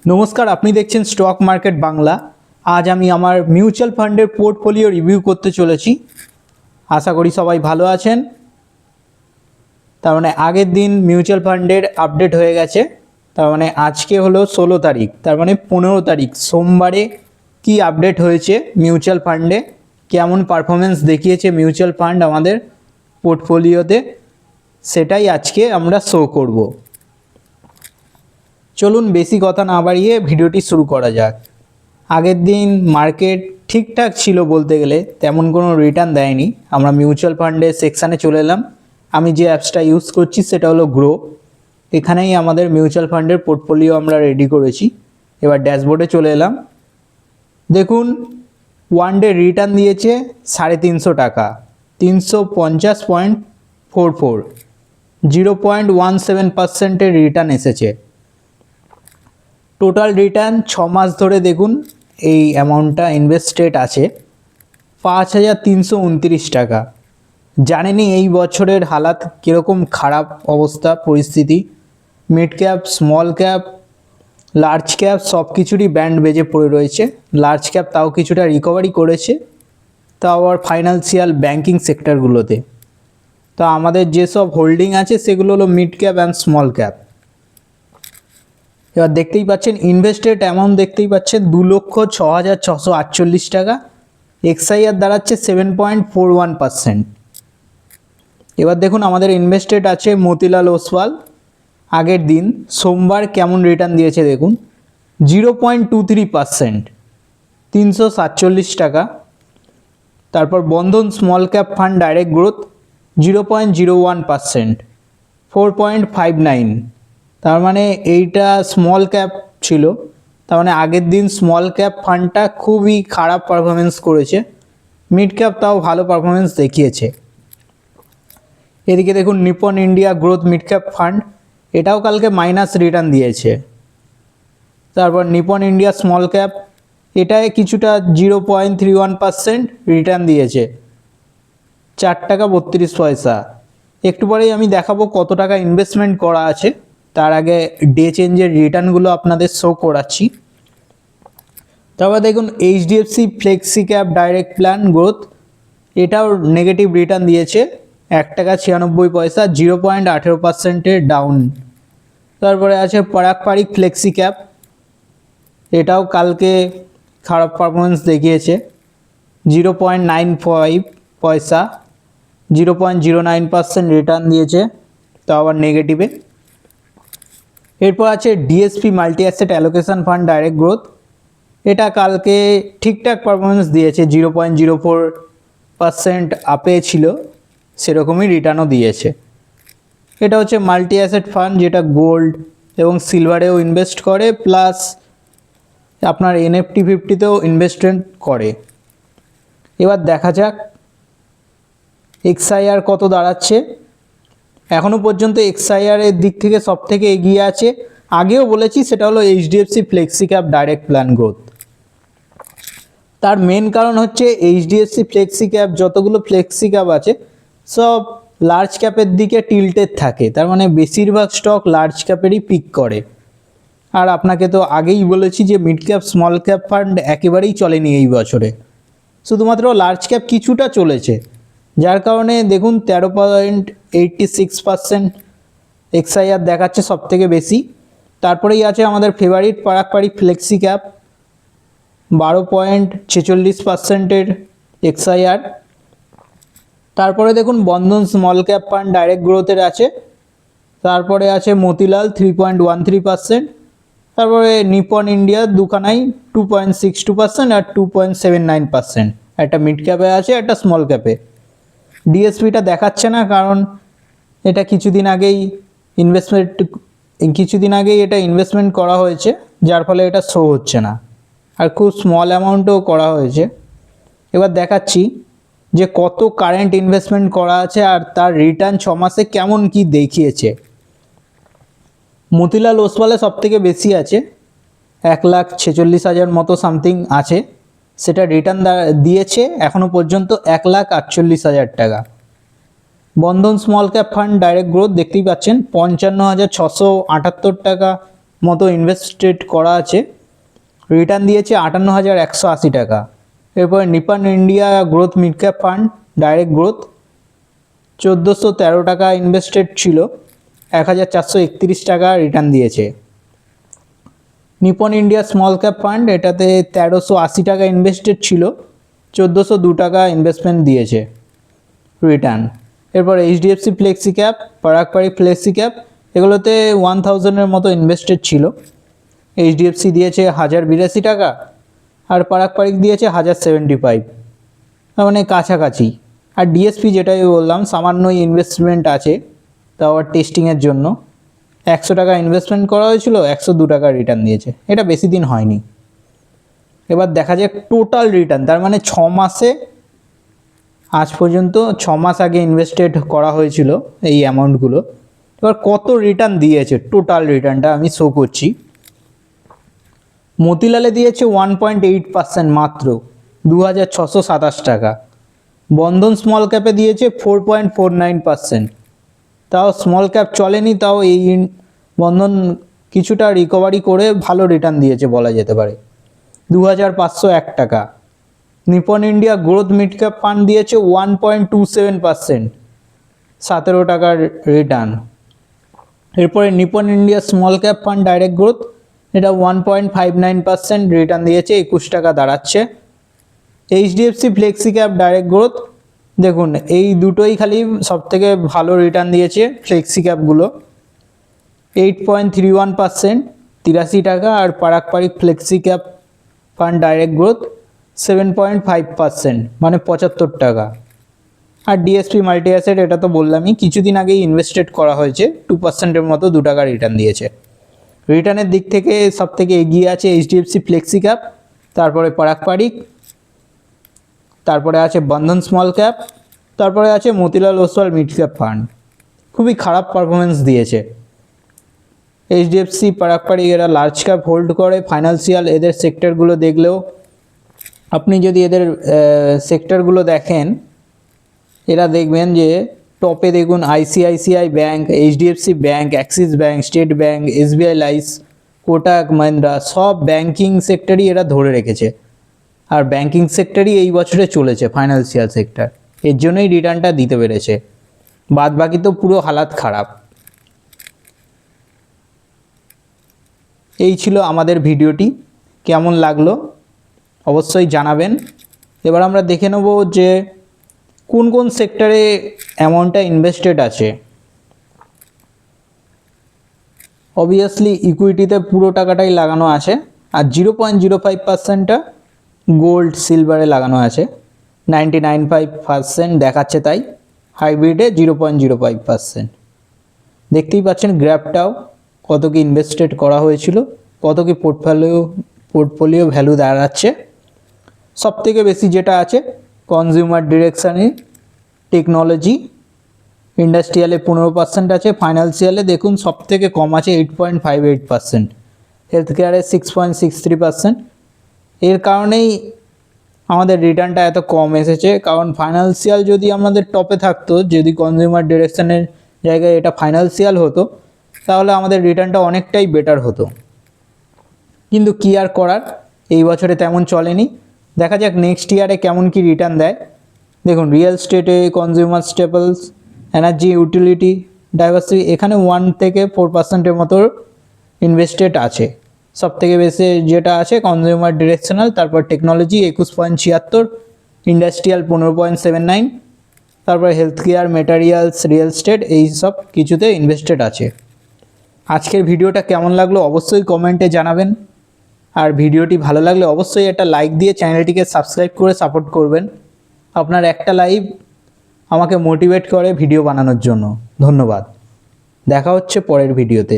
নমস্কার, আপনি দেখছেন স্টক মার্কেট বাংলা। আজ আমি আমার মিউচুয়াল ফান্ডের পোর্টফোলিও রিভিউ করতে চলেছি। আশা করি সবাই ভালো আছেন। তার মানে আগের দিন মিউচুয়াল ফান্ডের আপডেট হয়ে গেছে। তার মানে আজকে হলো 16 তারিখ, তার মানে 15 তারিখ সোমবারে কি আপডেট হয়েছে মিউচুয়াল ফান্ডে, কেমন পারফরমেন্স দেখিয়েছে মিউচুয়াল ফান্ড আমাদের পোর্টফোলিওতে, সেটাই আজকে আমরা শো করব। চলুন বেশি কথা না বাড়িয়ে ভিডিওটি শুরু করা যাক। আগের দিন মার্কেট ঠিকঠাক ছিল বলতে গেলে, তেমন কোনো রিটার্ন দেয়নি। আমরা মিউচুয়াল ফান্ডের সেকশানে চলে এলাম। আমি যে অ্যাপসটা ইউজ করছি সেটা হলো গ্রো। এখানেই আমাদের মিউচুয়াল ফান্ডের পোর্টফোলিও আমরা রেডি করেছি। এবার ড্যাশবোর্ডে চলে এলাম। দেখুন, ওয়ান ডে রিটার্ন দিয়েছে 350 টাকা, 350.44, 0.17% রিটার্ন এসেছে। টোটাল রিটার্ন 6 মাস ধরে দেখুন এই অ্যামাউন্টটা ইনভেস্টেড আছে 5329 টাকা। জানেনই এই বছরের হালাত কীরকম খারাপ অবস্থা পরিস্থিতি। Mid cap, small cap, large cap সব কিছুরই ব্যান্ড বেজে পড়ে রয়েছে। লার্জ ক্যাপ তাও কিছুটা রিকভারি করেছে, তাও আবার ফাইন্যান্সিয়াল ব্যাংকিং সেক্টরগুলোতে। তো আমাদের যেসব হোল্ডিং আছে সেগুলো হলো mid cap and small cap. এবার দেখতেই পাচ্ছেন ইনভেস্টেড অ্যামাউন্ট দেখতেই পাচ্ছেন 2,06,648 টাকা। এক্সআইআর দাঁড়াচ্ছে 7.41%। এবার দেখুন আমাদের ইনভেস্টেড আছে মতিলাল ওসওয়াল। আগের দিন সোমবার কেমন রিটার্ন দিয়েছে দেখুন, 0.23%, 347 টাকা। তারপর Bandhan small cap fund direct growth 0.01%, 4.59। তার মানে এইটা স্মল ক্যাপ ছিল। তার মানে আগের দিন স্মল ক্যাপ ফান্ডটা খুবই খারাপ পারফরমেন্স করেছে। মিড ক্যাপ তাও ভালো পারফরমেন্স দেখিয়েছে। এদিকে দেখুন Nipon India growth mid cap fund, এটাও কালকে মাইনাস রিটার্ন দিয়েছে। তারপর নিপন ইন্ডিয়া স্মল ক্যাপ, এটায় কিছুটা 0.31% রিটার্ন দিয়েছে, 4 টাকা 32 পয়সা। একটু পরেই আমি দেখাবো কত টাকা ইনভেস্টমেন্ট করা আছে। তার আগে ডে চেঞ্জের রিটার্নগুলো আপনাদের শো করাচ্ছি। তারপর দেখুন HDFC flexi cap direct plan growth, এটাও নেগেটিভ রিটার্ন দিয়েছে, 1 টাকা 96 পয়সা, 0.18%-এর ডাউন। তারপরে আছে পরাগ পারিক ফ্লেক্সি ক্যাপ, এটাও কালকে খারাপ পারফরমেন্স দেখিয়েছে, 0.95 পয়সা, 0.09% রিটার্ন দিয়েছে, তো আবার নেগেটিভে। এরপর আছে DSP multi asset allocation fund direct growth, এটা কালকে ঠিকঠাক পারফরমেন্স দিয়েছে, 0.04% আপে ছিল, সেরকমই রিটার্নও দিয়েছে। এটা হচ্ছে মাল্টি অ্যাসেট ফান্ড যেটা গোল্ড এবং সিলভারেও ইনভেস্ট করে, প্লাস আপনার এনএফটি 50তেও ইনভেস্টমেন্ট করে। এবার দেখা যাক এক্সআইআর কত দাঁড়াচ্ছে। এখনও পর্যন্ত এক্সআইআরের দিক থেকে সব থেকে এগিয়ে আছে, আগেও বলেছি, সেটা হলো HDFC flexi cap direct plan growth. তার মেন কারণ হচ্ছে এইচডিএফসি ফ্লেক্সি ক্যাপ, যতগুলো ফ্লেক্সি ক্যাপ আছে সব লার্জ ক্যাপের দিকে টিল্টেড থাকে। তার মানে বেশিরভাগ স্টক লার্জ ক্যাপেরই পিক করে। আর আপনাকে তো আগেই বলেছি যে mid cap small cap fund একেবারেই চলেনি এই বছরে, শুধুমাত্র লার্জ ক্যাপ কিছুটা চলেছে। যার কারণে দেখুন 13.86% এক্সআইআর দেখাচ্ছে সব থেকে বেশি। তারপরেই আছে আমাদের ফেভারিট পরাগ পারিক ফ্লেক্সি ক্যাপ, 12.46%-এর এক্সআইআর। তারপরে দেখুন বন্ধন স্মল ক্যাপ ফান্ড ডাইরেক্ট গ্রোথের আছে। তারপরে আছে মতিলাল 3.13%। তারপরে নিপন ইন্ডিয়া দুখানাই 2.62% আর 2.79%। একটা মিড ক্যাপে আছে, একটা স্মল ক্যাপে। ডিএসপিটা দেখাচ্ছে না, কারণ এটা কিছুদিন আগেই এটা ইনভেস্টমেন্ট করা হয়েছে, যার ফলে এটা শো হচ্ছে না, আর খুব স্মল অ্যামাউন্টও করা হয়েছে। এবার দেখাচ্ছি যে কত কারেন্ট ইনভেস্টমেন্ট করা আছে আর তার রিটার্ন 6 মাসে কেমন কি দেখিয়েছে। মতিলাল ওসওয়ালে সব থেকে বেশি আছে, 1,46,000 মতো সামথিং আছে, সেটা রিটার্ন দিয়েছে এখনও পর্যন্ত 1,48,000 টাকা। Bandhan small cap fund direct growth দেখতেই পাচ্ছেন 55,678 টাকা মতো ইনভেস্টেড করা আছে, রিটার্ন দিয়েছে 58,180 টাকা। এরপরে Nipon India growth mid cap fund direct growth 1413 টাকা ইনভেস্টেড ছিল, 1431 টাকা রিটার্ন দিয়েছে। Nipon India small cap fund, এটাতে 1380 টাকা ইনভেস্টেড ছিল, 1402 টাকা ইনভেস্টমেন্ট দিয়েছে রিটার্ন। এরপর HDFC flexi cap, Parag Parikh flexi cap, এগুলোতে 1000-এর মতো ইনভেস্টেড ছিল। এইচডিএফসি দিয়েছে 1082 টাকা আর পারাক পারিক দিয়েছে 1075, তার মানে কাছাকাছি। আর ডিএসপি যেটাই বললাম সামান্যই ইনভেস্টমেন্ট আছে, তাও আবার টেস্টিংয়ের জন্য 100 টাকা ইনভেস্টমেন্ট করা হয়েছিল, 102 টাকা রিটার্ন দিয়েছে। এটা বেশি দিন হয়নি। এবার দেখা যাক টোটাল রিটার্ন, তার মানে 6 মাসে আজ পর্যন্ত 6 মাস আগে ইনভেস্টেড করা হয়েছিল এই অ্যামাউন্টগুলো, এবার কত রিটার্ন দিয়েছে টোটাল রিটার্নটা আমি শো করছি। মতিলালে দিয়েছে 1.8% মাত্র, 2627 টাকা। বন্ধন স্মল ক্যাপে দিয়েছে 4.49%, তাও স্মল ক্যাপ চলেনি, তাও এই বন্ধন কিছুটা রিকভারি করে ভালো রিটার্ন দিয়েছে বলা যেতে পারে, 2501 টাকা। Nipon India growth mid cap fund দিয়েছে 1.27%, 17 টাকার রিটার্ন। এরপরে Nipon India small cap fund direct growth, এটা 1.59% রিটার্ন দিয়েছে, 21 টাকা দাঁড়াচ্ছে। HDFC flexi cap direct growth, দেখুন এই দুটোই খালি সবথেকে ভালো রিটার্ন দিয়েছে ফ্লেক্সি ক্যাপগুলো, 8.31%, 83 টাকা। আর Parag Parikh flexi cap fund direct growth 7.5%, মানে 75 টাকা। আর ডিএসপি মাল্টি অ্যাসেট, এটা তো বললামই, কিছুদিন আগেই ইনভেস্টেড করা হয়েছে, 2%-এর মতো 2 টাকা রিটার্ন দিয়েছে। রিটার্নের দিক থেকে সব থেকে এগিয়ে আছে এইচডিএফসি ফ্লেক্সি ক্যাপ, তারপরে পারাক পারিক, তারপরে আছে বন্ধন স্মল ক্যাপ, তারপরে আছে Motilal Oswal mid cap fund. খুবই খারাপ পারফরমেন্স দিয়েছে। এইচডিএফসি, পারাক পারিক এরা লার্জ ক্যাপ হোল্ড করে, ফাইন্যান্সিয়াল এদের সেক্টরগুলো দেখলেও আপনি যদি এদের সেক্টরগুলো দেখেন, এরা দেখবেন যে টপে দেখুন ICICI bank, HDFC bank, Axis bank, state bank, SBI life, Kotak Mahindra, সব ব্যাঙ্কিং সেক্টরই এরা ধরে রেখেছে। আর ব্যাঙ্কিং সেক্টরই এই বছরে চলেছে, ফাইন্যান্সিয়াল সেক্টর, এর জন্যই রিটার্নটা দিতে পেরেছে, বাদ বাকি তো পুরো হালাত খারাপ। এই ছিল আমাদের ভিডিওটি, কেমন লাগলো অবশ্যই জানাবেন। এবার আমরা দেখে নেব যে কোন কোন সেক্টরে অ্যামাউন্টটা ইনভেস্টেড আছে। অবভিয়াসলি ইকুইটিতে পুরো টাকাটাই লাগানো আছে, আর 0.05%টা গোল্ড সিলভারে লাগানো আছে, 99.5% দেখাচ্ছে তাই। হাইব্রিডে 0.05%। দেখতেই পাচ্ছেন গ্র্যাফটাও কত কি ইনভেস্টেড করা হয়েছিল, কত কি পোর্টফোলিও ভ্যালু দাঁড়াচ্ছে। সবথেকে বেশি যেটা আছে কনজিউমার ডিরেকশানে, টেকনোলজি, ইন্ডাস্ট্রিয়ালে 15% আছে, ফাইন্যান্সিয়ালে দেখুন সবথেকে কম আছে 8.58%, হেলথ কেয়ারে 6.63%। এর কারণেই আমাদের রিটার্নটা এত কম এসেছে, কারণ ফাইন্যান্সিয়াল যদি আমাদের টপে থাকতো, যদি কনজিউমার ডিরেকশনের জায়গায় এটা ফাইন্যান্সিয়াল হতো, তাহলে আমাদের রিটার্নটা অনেকটাই বেটার হতো। কিন্তু কী আর করার, এই বছরে তেমন চলেনি। দেখা যাক নেক্সট ইয়ারে কেমন কি রিটার্ন দেয়। দেখুন রিয়েল স্টেটে, consumer Staples, energy, utility, diversity, এখানে 1 থেকে 4%-এর মতো ইনভেস্টেড আছে। সব থেকে বেশি যেটা আছে কনজিউমার ডিরেকশনাল, তারপর টেকনোলজি 21.76, ইন্ডাস্ট্রিয়াল 15.79, তারপর health care, materials, real estate, এই সব কিছুতে ইনভেস্টেড আছে। আজকের ভিডিওটা কেমন লাগলো অবশ্যই কমেন্টে জানাবেন, আর ভিডিওটি ভালো লাগলে অবশ্যই একটা লাইক দিয়ে চ্যানেলটিকে সাবস্ক্রাইব করে সাপোর্ট করবেন। আপনার একটা লাইক আমাকে মোটিভেট করে ভিডিও বানানোর জন্য। ধন্যবাদ, দেখা হচ্ছে পরের ভিডিওতে।